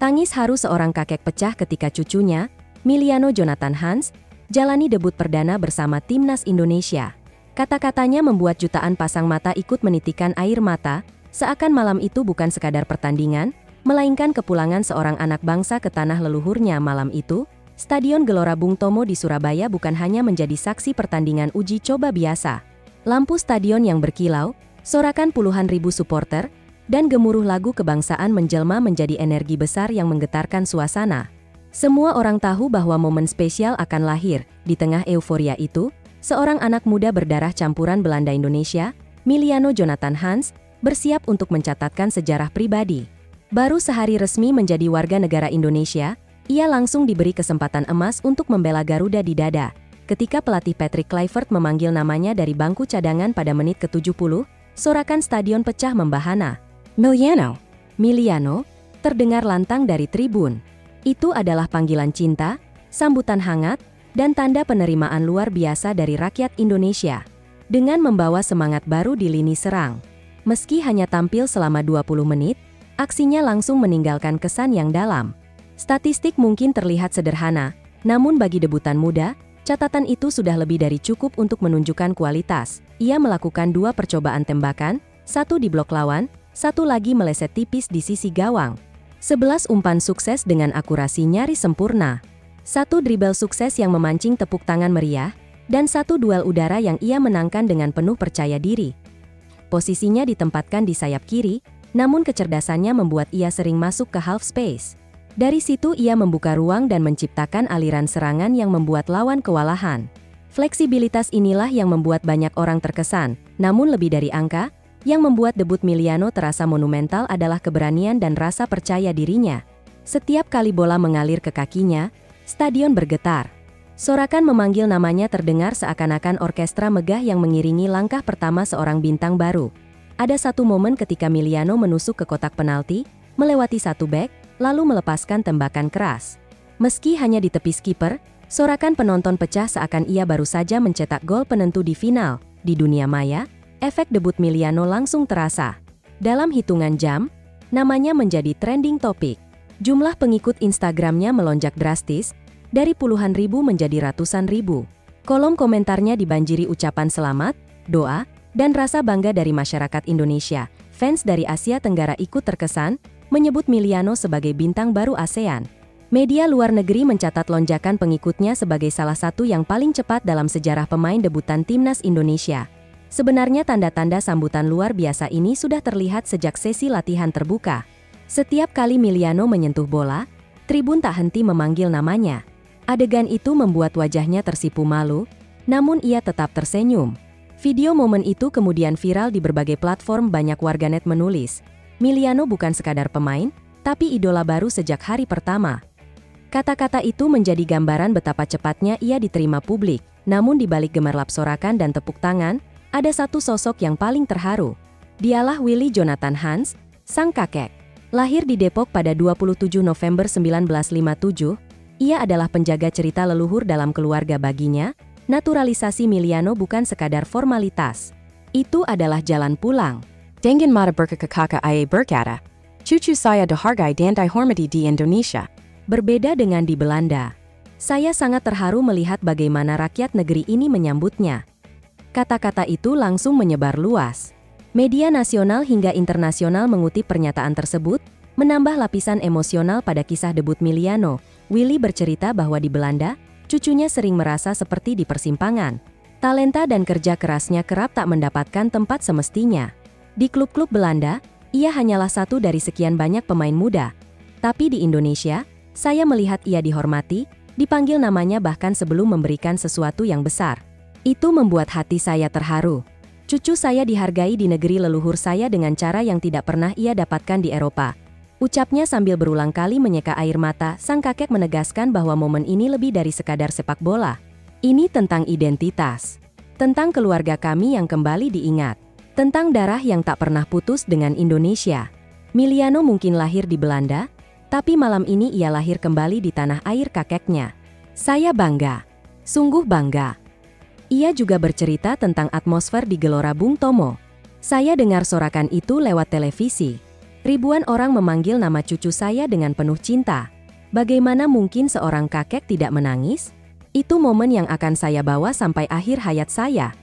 Tangis haru seorang kakek pecah ketika cucunya, Miliano Jonathan Hans, jalani debut perdana bersama timnas Indonesia. Kata-katanya membuat jutaan pasang mata ikut menitikan air mata, seakan malam itu bukan sekadar pertandingan, melainkan kepulangan seorang anak bangsa ke tanah leluhurnya. Malam itu, Stadion Gelora Bung Tomo di Surabaya bukan hanya menjadi saksi pertandingan uji coba biasa. Lampu stadion yang berkilau, sorakan puluhan ribu supporter, dan gemuruh lagu kebangsaan menjelma menjadi energi besar yang menggetarkan suasana. Semua orang tahu bahwa momen spesial akan lahir. Di tengah euforia itu, seorang anak muda berdarah campuran Belanda Indonesia, Miliano Jonathan Hans, bersiap untuk mencatatkan sejarah pribadi. Baru sehari resmi menjadi warga negara Indonesia, ia langsung diberi kesempatan emas untuk membela Garuda di dada. Ketika pelatih Patrick Kluivert memanggil namanya dari bangku cadangan pada menit ke-70, sorakan stadion pecah membahana. Miliano, terdengar lantang dari tribun. Itu adalah panggilan cinta, sambutan hangat, dan tanda penerimaan luar biasa dari rakyat Indonesia. Dengan membawa semangat baru di lini serang. Meski hanya tampil selama 20 menit, aksinya langsung meninggalkan kesan yang dalam. Statistik mungkin terlihat sederhana, namun bagi debutan muda, catatan itu sudah lebih dari cukup untuk menunjukkan kualitas. Ia melakukan 2 percobaan tembakan, 1 di blok lawan, 1 lagi meleset tipis di sisi gawang. 11 umpan sukses dengan akurasi nyaris sempurna. 1 dribble sukses yang memancing tepuk tangan meriah, dan 1 duel udara yang ia menangkan dengan penuh percaya diri. Posisinya ditempatkan di sayap kiri, namun kecerdasannya membuat ia sering masuk ke half space. Dari situ ia membuka ruang dan menciptakan aliran serangan yang membuat lawan kewalahan. Fleksibilitas inilah yang membuat banyak orang terkesan, namun lebih dari angka, yang membuat debut Miliano terasa monumental adalah keberanian dan rasa percaya dirinya. Setiap kali bola mengalir ke kakinya, stadion bergetar. Sorakan memanggil namanya terdengar seakan-akan orkestra megah yang mengiringi langkah pertama seorang bintang baru. Ada satu momen ketika Miliano menusuk ke kotak penalti, melewati 1 bek, lalu melepaskan tembakan keras. Meski hanya di tepi skipper, sorakan penonton pecah seakan ia baru saja mencetak gol penentu di final. Di dunia maya, efek debut Miliano langsung terasa. Dalam hitungan jam, namanya menjadi trending topik. Jumlah pengikut Instagramnya melonjak drastis, dari puluhan ribu menjadi ratusan ribu. Kolom komentarnya dibanjiri ucapan selamat, doa, dan rasa bangga dari masyarakat Indonesia. Fans dari Asia Tenggara ikut terkesan, menyebut Miliano sebagai bintang baru ASEAN. Media luar negeri mencatat lonjakan pengikutnya sebagai salah satu yang paling cepat dalam sejarah pemain debutan timnas Indonesia. Sebenarnya tanda-tanda sambutan luar biasa ini sudah terlihat sejak sesi latihan terbuka. Setiap kali Miliano menyentuh bola, tribun tak henti memanggil namanya. Adegan itu membuat wajahnya tersipu malu, namun ia tetap tersenyum. Video momen itu kemudian viral di berbagai platform. Banyak warganet menulis, Miliano bukan sekadar pemain, tapi idola baru sejak hari pertama. Kata-kata itu menjadi gambaran betapa cepatnya ia diterima publik. Namun di balik gemerlap sorakan dan tepuk tangan, ada satu sosok yang paling terharu. Dialah Willy Jonathan Hans, sang kakek. Lahir di Depok pada 27 November 1957, ia adalah penjaga cerita leluhur dalam keluarga. Baginya, naturalisasi Miliano bukan sekadar formalitas. Itu adalah jalan pulang. Dengan mata berkakak ia berkata, cucu saya dihargai dan dihormati di Indonesia. Berbeda dengan di Belanda. Saya sangat terharu melihat bagaimana rakyat negeri ini menyambutnya. Kata-kata itu langsung menyebar luas. Media nasional hingga internasional mengutip pernyataan tersebut, menambah lapisan emosional pada kisah debut Miliano. Willy bercerita bahwa di Belanda, cucunya sering merasa seperti di persimpangan. Talenta dan kerja kerasnya kerap tak mendapatkan tempat semestinya. Di klub-klub Belanda, ia hanyalah satu dari sekian banyak pemain muda. Tapi di Indonesia, saya melihat ia dihormati, dipanggil namanya bahkan sebelum memberikan sesuatu yang besar. Itu membuat hati saya terharu. Cucu saya dihargai di negeri leluhur saya dengan cara yang tidak pernah ia dapatkan di Eropa. Ucapnya sambil berulang kali menyeka air mata. Sang kakek menegaskan bahwa momen ini lebih dari sekadar sepak bola. Ini tentang identitas. Tentang keluarga kami yang kembali diingat. Tentang darah yang tak pernah putus dengan Indonesia. Miliano mungkin lahir di Belanda, tapi malam ini ia lahir kembali di tanah air kakeknya. Saya bangga. Sungguh bangga. Ia juga bercerita tentang atmosfer di Gelora Bung Tomo. Saya dengar sorakan itu lewat televisi. Ribuan orang memanggil nama cucu saya dengan penuh cinta. Bagaimana mungkin seorang kakek tidak menangis? Itu momen yang akan saya bawa sampai akhir hayat saya.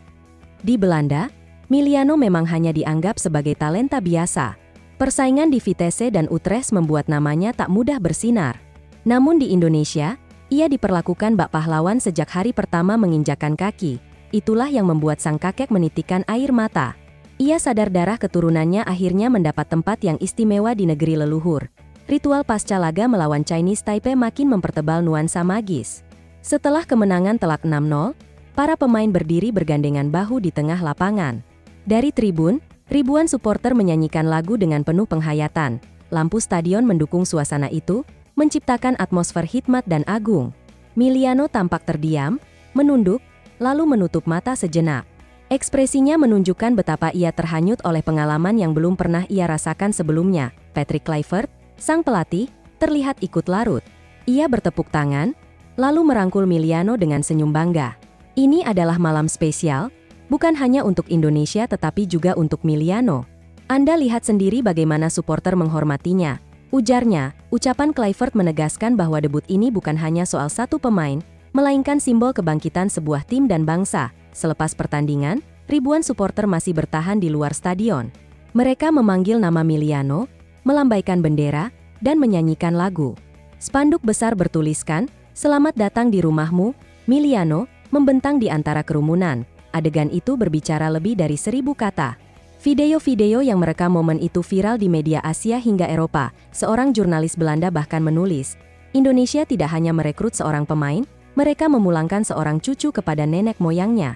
Di Belanda, Miliano memang hanya dianggap sebagai talenta biasa. Persaingan di Vitesse dan Utrecht membuat namanya tak mudah bersinar. Namun di Indonesia, ia diperlakukan bak pahlawan sejak hari pertama menginjakkan kaki. Itulah yang membuat sang kakek menitikkan air mata. Ia sadar darah keturunannya akhirnya mendapat tempat yang istimewa di negeri leluhur. Ritual pasca laga melawan Chinese Taipei makin mempertebal nuansa magis. Setelah kemenangan telak 6-0, para pemain berdiri bergandengan bahu di tengah lapangan. Dari tribun, ribuan supporter menyanyikan lagu dengan penuh penghayatan. Lampu stadion mendukung suasana itu, menciptakan atmosfer hikmat dan agung. Miliano tampak terdiam, menunduk, lalu menutup mata sejenak. Ekspresinya menunjukkan betapa ia terhanyut oleh pengalaman yang belum pernah ia rasakan sebelumnya. Patrick Kluivert, sang pelatih, terlihat ikut larut. Ia bertepuk tangan, lalu merangkul Miliano dengan senyum bangga. Ini adalah malam spesial, bukan hanya untuk Indonesia tetapi juga untuk Miliano. Anda lihat sendiri bagaimana supporter menghormatinya, ujarnya. Ucapan Kluivert menegaskan bahwa debut ini bukan hanya soal satu pemain, melainkan simbol kebangkitan sebuah tim dan bangsa. Selepas pertandingan, ribuan supporter masih bertahan di luar stadion. Mereka memanggil nama Miliano, melambaikan bendera, dan menyanyikan lagu. Spanduk besar bertuliskan, "Selamat datang di rumahmu, Miliano," membentang di antara kerumunan. Adegan itu berbicara lebih dari 1000 kata. Video-video yang merekam momen itu viral di media Asia hingga Eropa. Seorang jurnalis Belanda bahkan menulis, Indonesia tidak hanya merekrut seorang pemain, mereka memulangkan seorang cucu kepada nenek moyangnya.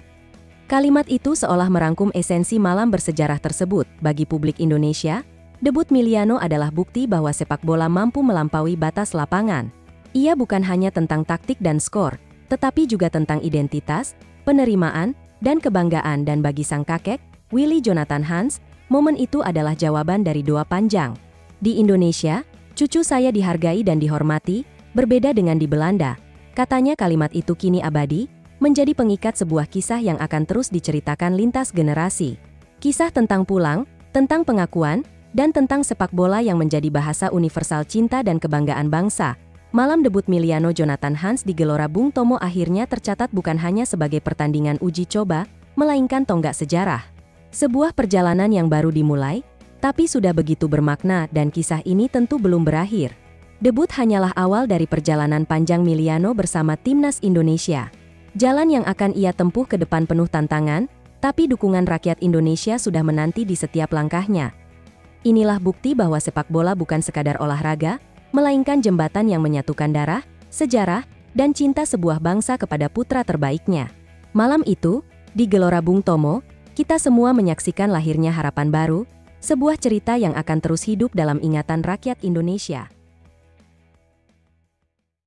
Kalimat itu seolah merangkum esensi malam bersejarah tersebut. Bagi publik Indonesia, debut Miliano adalah bukti bahwa sepak bola mampu melampaui batas lapangan. Ia bukan hanya tentang taktik dan skor, tetapi juga tentang identitas, penerimaan, dan kebanggaan. Dan bagi sang kakek, Willy Jonathan Hans, momen itu adalah jawaban dari doa panjang. Di Indonesia, cucu saya dihargai dan dihormati, berbeda dengan di Belanda. Katanya kalimat itu kini abadi, menjadi pengikat sebuah kisah yang akan terus diceritakan lintas generasi. Kisah tentang pulang, tentang pengakuan, dan tentang sepak bola yang menjadi bahasa universal cinta dan kebanggaan bangsa. Malam debut Miliano Jonathan Hans di Gelora Bung Tomo akhirnya tercatat bukan hanya sebagai pertandingan uji coba, melainkan tonggak sejarah. Sebuah perjalanan yang baru dimulai, tapi sudah begitu bermakna dan kisah ini tentu belum berakhir. Debut hanyalah awal dari perjalanan panjang Miliano bersama timnas Indonesia. Jalan yang akan ia tempuh ke depan penuh tantangan, tapi dukungan rakyat Indonesia sudah menanti di setiap langkahnya. Inilah bukti bahwa sepak bola bukan sekadar olahraga, melainkan jembatan yang menyatukan darah, sejarah, dan cinta sebuah bangsa kepada putra terbaiknya. Malam itu, di Gelora Bung Tomo, kita semua menyaksikan lahirnya harapan baru, sebuah cerita yang akan terus hidup dalam ingatan rakyat Indonesia.